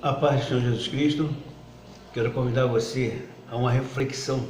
A paz do Senhor Jesus Cristo, quero convidar você a uma reflexão,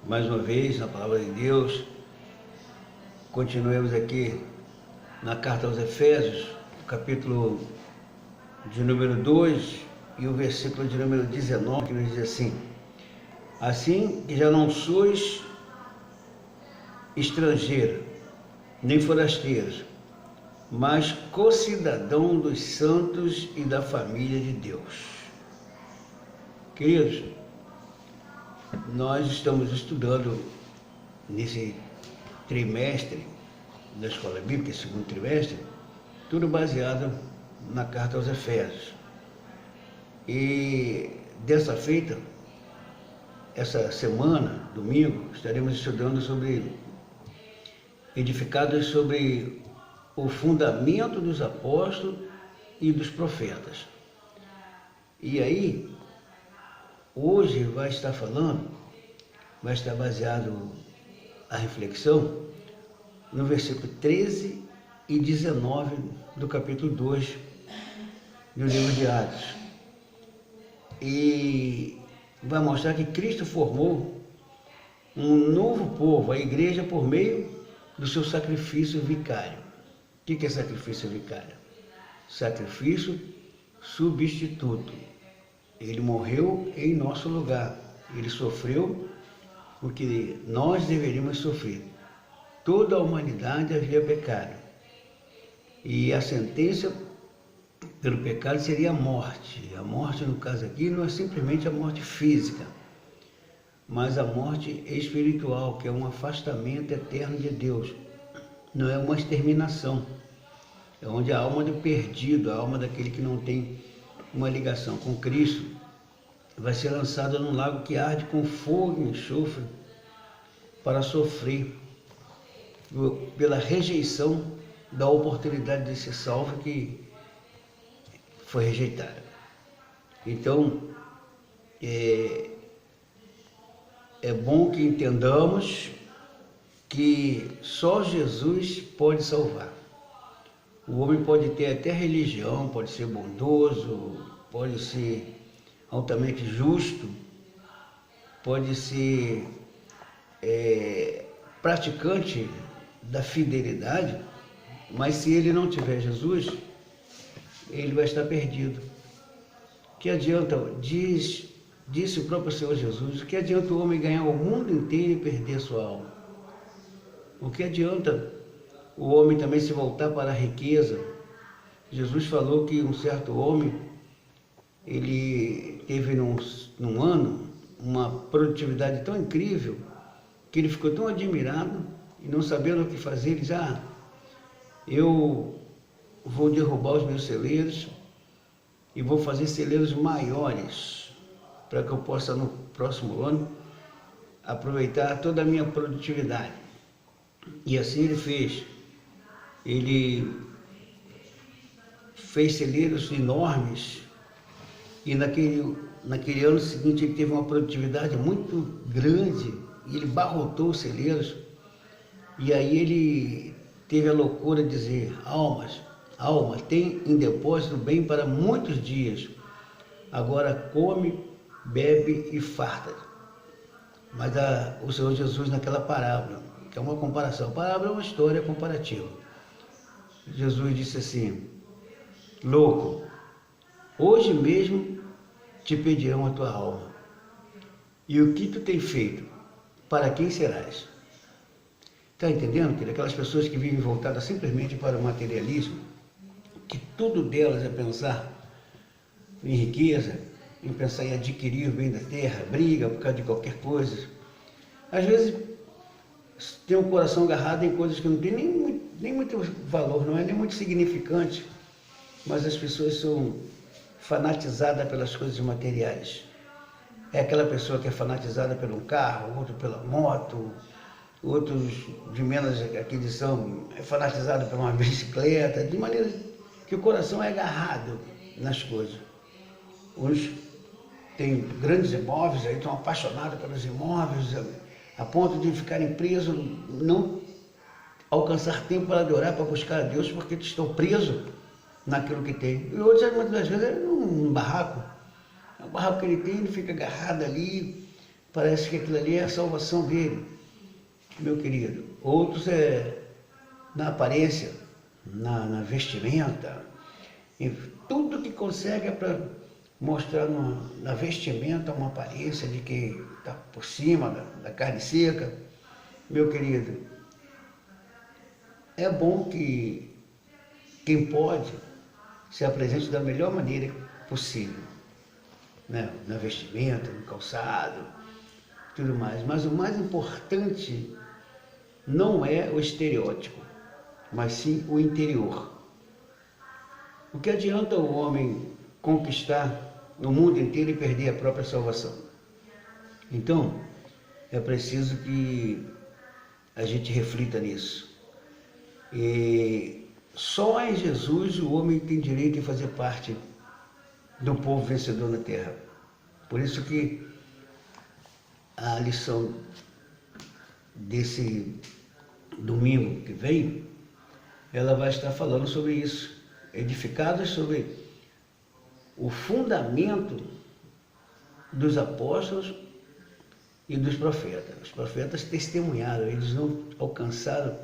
mais uma vez, na Palavra de Deus. Continuemos aqui na Carta aos Efésios, capítulo de número 2 e o versículo de número 19, que nos diz assim: assim que já não sois estrangeiro, nem forasteiros, mas co-cidadão dos santos e da família de Deus. Queridos, nós estamos estudando nesse trimestre da Escola Bíblica, segundo trimestre, tudo baseado na Carta aos Efésios. E dessa feita, essa semana, domingo, estaremos estudando edificados sobre o fundamento dos apóstolos e dos profetas. E aí, hoje vai estar baseado a reflexão no versículo 13 e 19 do capítulo 2 do livro de Atos. E vai mostrar que Cristo formou um novo povo, a igreja, por meio do seu sacrifício vicário. O que é sacrifício vicário? Sacrifício substituto. Ele morreu em nosso lugar. Ele sofreu o que nós deveríamos sofrer. Toda a humanidade havia pecado. E a sentença pelo pecado seria a morte. A morte, no caso aqui, não é simplesmente a morte física, mas a morte espiritual, que é um afastamento eterno de Deus. Não é uma exterminação. É onde a alma do perdido, a alma daquele que não tem uma ligação com Cristo, vai ser lançada num lago que arde com fogo e enxofre para sofrer pela rejeição da oportunidade de ser salvo que foi rejeitada. Então, é bom que entendamos que só Jesus pode salvar. O homem pode ter até religião, pode ser bondoso, pode ser altamente justo, pode ser praticante da fidelidade, mas se ele não tiver Jesus, ele vai estar perdido. Que adianta, disse o próprio Senhor Jesus, que adianta o homem ganhar o mundo inteiro e perder a sua alma? O que adianta o homem também se voltar para a riqueza? Jesus falou que um certo homem, ele teve num ano uma produtividade tão incrível que ele ficou tão admirado e não sabendo o que fazer. Ele disse: eu vou derrubar os meus celeiros e vou fazer celeiros maiores para que eu possa no próximo ano aproveitar toda a minha produtividade. E assim ele fez. Ele fez celeiros enormes e naquele ano seguinte ele teve uma produtividade muito grande e ele barrotou os celeiros. E aí ele teve a loucura de dizer: alma, tem em depósito bem para muitos dias, agora come, bebe e farta. Mas o Senhor Jesus, naquela parábola, que é uma comparação, a parábola é uma história comparativa, Jesus disse assim: louco, hoje mesmo te pedirão a tua alma, e o que tu tem feito, para quem serás? Está entendendo, querido? Aquelas pessoas que vivem voltadas simplesmente para o materialismo, que tudo delas é pensar em riqueza, em pensar em adquirir o bem da terra, briga por causa de qualquer coisa. Às vezes tem o coração agarrado em coisas que não tem nem muito valor, não é nem muito significante, mas as pessoas são fanatizadas pelas coisas materiais. É aquela pessoa que é fanatizada pelo carro, outro pela moto, outros de menos aquisição é fanatizado por uma bicicleta, de maneira que o coração é agarrado nas coisas. Uns têm grandes imóveis, aí estão apaixonados pelos imóveis, a ponto de ficarem presos, não alcançar tempo para adorar, para buscar a Deus, porque estão presos naquilo que tem. E outros, muitas das vezes, é um barraco. O barraco que ele tem, ele fica agarrado ali, parece que aquilo ali é a salvação dele, meu querido. Outros é na aparência, na vestimenta, em tudo que consegue é para mostrar na vestimenta uma aparência de que está por cima da carne seca. Meu querido, é bom que quem pode se apresente da melhor maneira possível, né? Na vestimenta, no calçado, tudo mais. Mas o mais importante não é o estereótipo, mas sim o interior. O que adianta o homem conquistar o mundo inteiro e perder a própria salvação? Então, é preciso que a gente reflita nisso. E só em Jesus o homem tem direito de fazer parte do povo vencedor na terra. Por isso que a lição desse domingo que vem, ela vai estar falando sobre isso, edificados sobre o fundamento dos apóstolos e dos profetas. Os profetas testemunharam, eles não alcançaram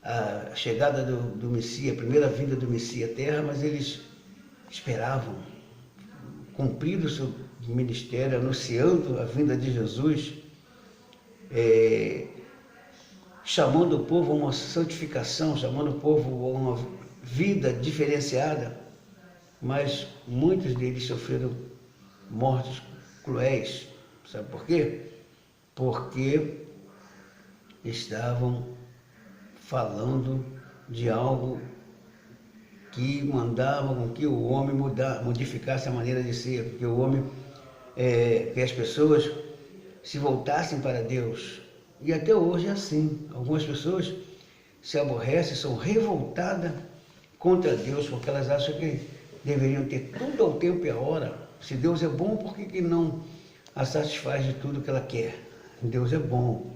a chegada do Messias, a primeira vinda do Messias à terra, mas eles esperavam cumprir o seu ministério, anunciando a vinda de Jesus, chamando o povo a uma santificação, chamando o povo a uma vida diferenciada, mas muitos deles sofreram mortes cruéis. Sabe por quê? Porque estavam falando de algo que mandava com que o homem modificasse a maneira de ser, porque o homem, que as pessoas se voltassem para Deus. E até hoje é assim. Algumas pessoas se aborrecem, são revoltadas contra Deus, porque elas acham que deveriam ter tudo ao tempo e à hora. Se Deus é bom, por que não a satisfaz de tudo que ela quer? Deus é bom,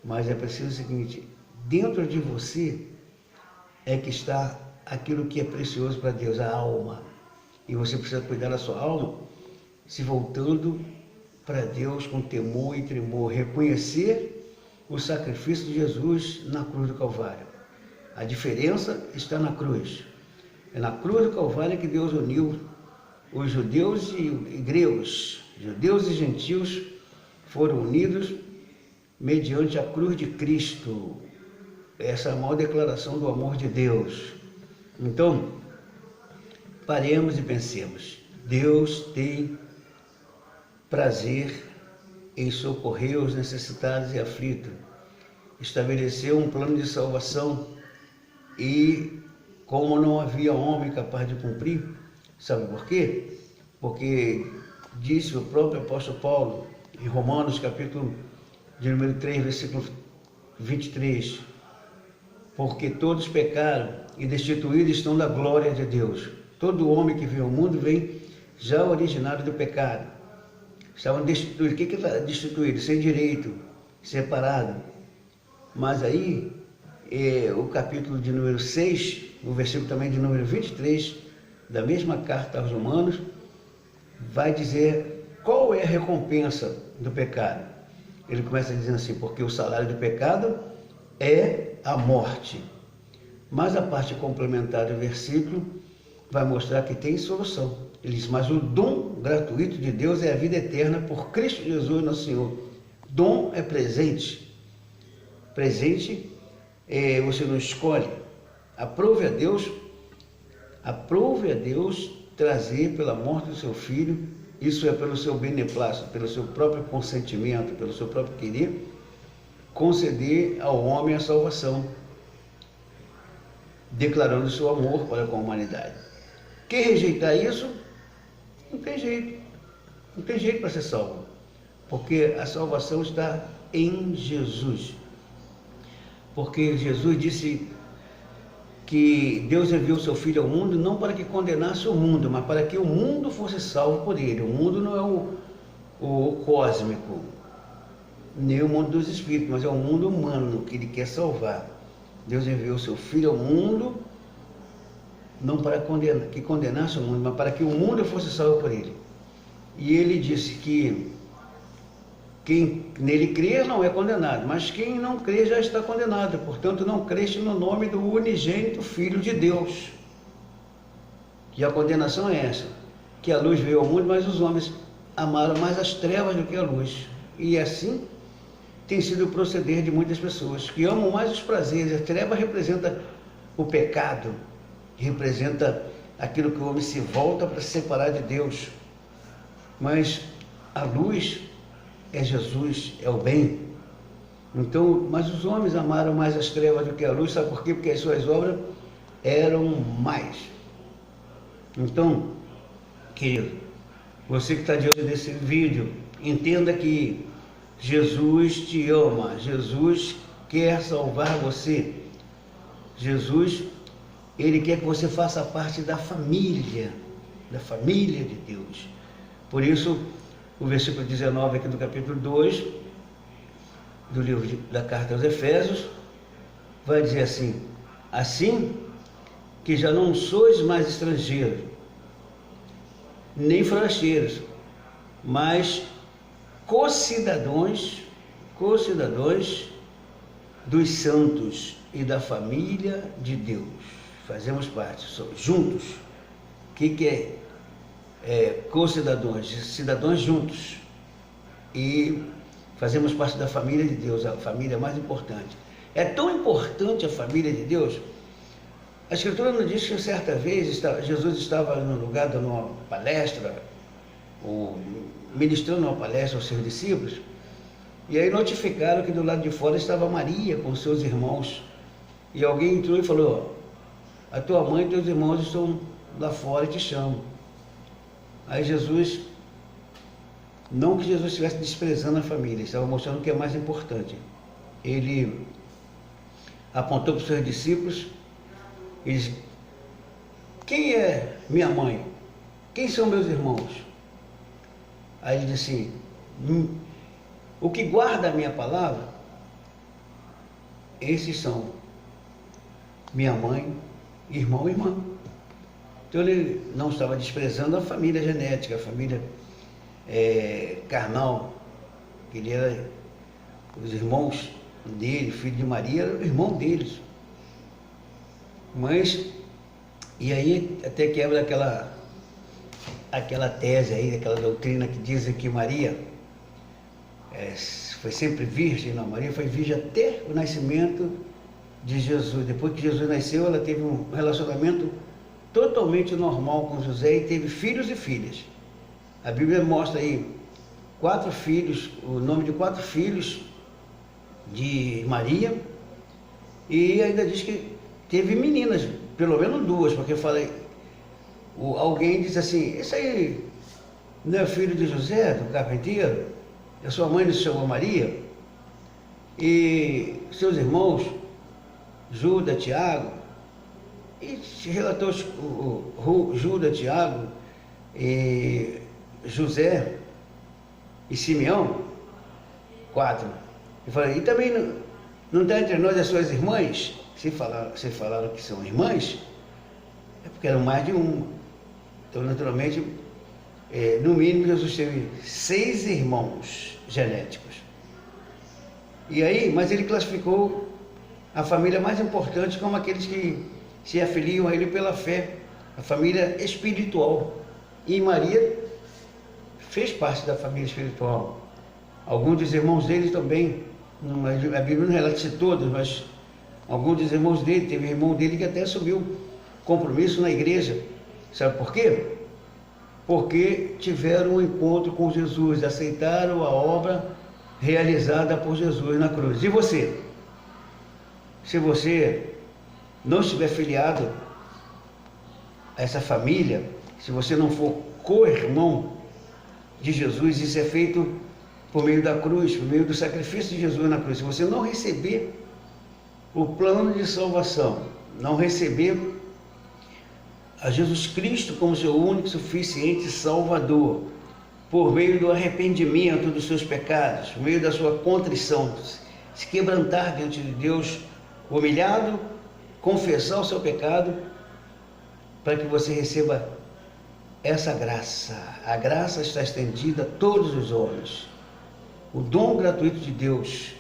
mas é preciso o seguinte: dentro de você é que está aquilo que é precioso para Deus, a alma. E você precisa cuidar da sua alma, se voltando para Deus com temor e tremor, reconhecer o sacrifício de Jesus na cruz do Calvário. A diferença está na cruz. É na cruz do Calvário que Deus uniu os judeus e gregos, judeus e gentios foram unidos mediante a cruz de Cristo. Essa é a maior declaração do amor de Deus. Então, paremos e pensemos. Deus tem prazer em socorrer os necessitados e aflitos. Estabeleceu um plano de salvação e, como não havia homem capaz de cumprir, sabe por quê? Porque disse o próprio apóstolo Paulo em Romanos, capítulo de número 3, versículo 23, porque todos pecaram e destituídos estão da glória de Deus. Todo homem que vem ao mundo vem já originário do pecado. Estavam destituídos. O que é destituído? Sem direito, separado. Mas aí, o capítulo de número 6, o versículo também de número 23, da mesma carta aos Romanos, vai dizer qual é a recompensa do pecado. Ele começa dizendo assim: porque o salário do pecado é a morte. Mas a parte complementar do versículo vai mostrar que tem solução. Ele diz: mas o dom gratuito de Deus é a vida eterna por Cristo Jesus nosso Senhor. Dom é presente. Presente você não escolhe. Aprove a Deus trazer pela morte do seu filho, isso é pelo seu beneplácito, pelo seu próprio consentimento, pelo seu próprio querer, conceder ao homem a salvação, declarando seu amor para com a humanidade. Quem rejeitar isso, não tem jeito. Não tem jeito para ser salvo, porque a salvação está em Jesus. Porque Jesus disse que Deus enviou seu Filho ao mundo não para que condenasse o mundo, mas para que o mundo fosse salvo por ele. O mundo não é o cósmico, nem o mundo dos espíritos, mas é o mundo humano que ele quer salvar. Deus enviou seu Filho ao mundo não para condenar, que condenasse o mundo, mas para que o mundo fosse salvo por ele. E ele disse que quem nele crê não é condenado, mas quem não crê já está condenado. Portanto, não creste no nome do unigênito Filho de Deus. E a condenação é essa, que a luz veio ao mundo, mas os homens amaram mais as trevas do que a luz. E assim tem sido o proceder de muitas pessoas, que amam mais os prazeres. A treva representa o pecado, representa aquilo que o homem se volta para se separar de Deus. Mas a luz é Jesus, é o bem. Então, mas os homens amaram mais as trevas do que a luz, sabe por quê? Porque as suas obras eram mais. Então, querido, você que está diante desse vídeo, entenda que Jesus te ama, Jesus quer salvar você. Jesus, ele quer que você faça parte da família de Deus. Por isso, o versículo 19 aqui do capítulo 2, do livro da carta aos Efésios, vai dizer assim: assim que já não sois mais estrangeiros, nem forasteiros, mas co-cidadãos dos santos e da família de Deus. Fazemos parte, somos juntos. O que é co-cidadãos? Cidadãos juntos. E fazemos parte da família de Deus, a família mais importante. É tão importante a família de Deus. A Escritura nos diz que certa vez Jesus estava no lugar de uma palestra, ou ministrando uma palestra aos seus discípulos, e aí notificaram que do lado de fora estava Maria com seus irmãos. E alguém entrou e falou: a tua mãe e teus irmãos estão lá fora e te chamam. Aí Jesus, não que Jesus estivesse desprezando a família, estava mostrando o que é mais importante. Ele apontou para os seus discípulos e disse: quem é minha mãe? Quem são meus irmãos? Aí ele disse assim: o que guarda a minha palavra, esses são minha mãe, irmão e irmã. Então ele não estava desprezando a família genética, a família carnal. Ele era, os irmãos dele, filho de Maria, era o irmão deles. Mas, e aí até quebra aquela tese aí, aquela doutrina que dizem que Maria foi sempre virgem. Não, Maria foi virgem até o nascimento de Jesus. Depois que Jesus nasceu, ela teve um relacionamento totalmente normal com José e teve filhos e filhas. A Bíblia mostra aí 4 filhos, o nome de 4 filhos de Maria, e ainda diz que teve meninas, pelo menos 2, porque alguém disse assim: esse aí não é filho de José, do carpinteiro? A sua mãe não se chamou Maria? E seus irmãos, Judas, Tiago, e relatou Judas, Tiago, e José e Simeão, 4. E também não está entre nós as suas irmãs? Se falaram que são irmãs, é porque eram mais de uma. Então, naturalmente, no mínimo, Jesus teve 6 irmãos genéticos. E aí, mas ele classificou a família mais importante como aqueles que se afiliam a ele pela fé, a família espiritual. E Maria fez parte da família espiritual. Alguns dos irmãos dele também, a Bíblia não relata todos, mas alguns dos irmãos dele, teve irmão dele que até assumiu compromisso na igreja. Sabe por quê? Porque tiveram um encontro com Jesus, aceitaram a obra realizada por Jesus na cruz. E você? Se você não estiver filiado a essa família, se você não for co-irmão de Jesus, isso é feito por meio da cruz, por meio do sacrifício de Jesus na cruz. Se você não receber o plano de salvação, não receber a Jesus Cristo como seu único, suficiente Salvador, por meio do arrependimento dos seus pecados, por meio da sua contrição, se quebrantar diante de Deus, humilhado, confessar o seu pecado para que você receba essa graça. A graça está estendida a todos os homens. O dom gratuito de Deus,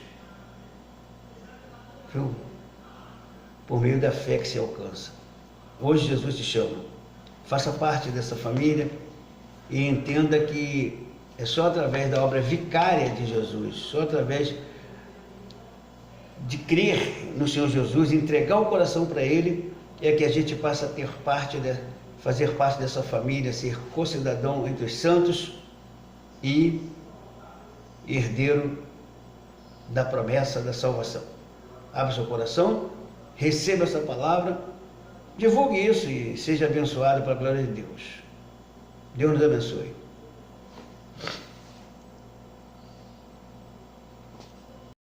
viu? Por meio da fé que se alcança. Hoje Jesus te chama. Faça parte dessa família e entenda que é só através da obra vicária de Jesus, só através de crer no Senhor Jesus, entregar o coração para Ele, é que a gente passa a ter parte, fazer parte dessa família, ser co-cidadão entre os santos e herdeiro da promessa da salvação. Abra seu coração, receba essa palavra, divulgue isso e seja abençoado para a glória de Deus. Deus nos abençoe.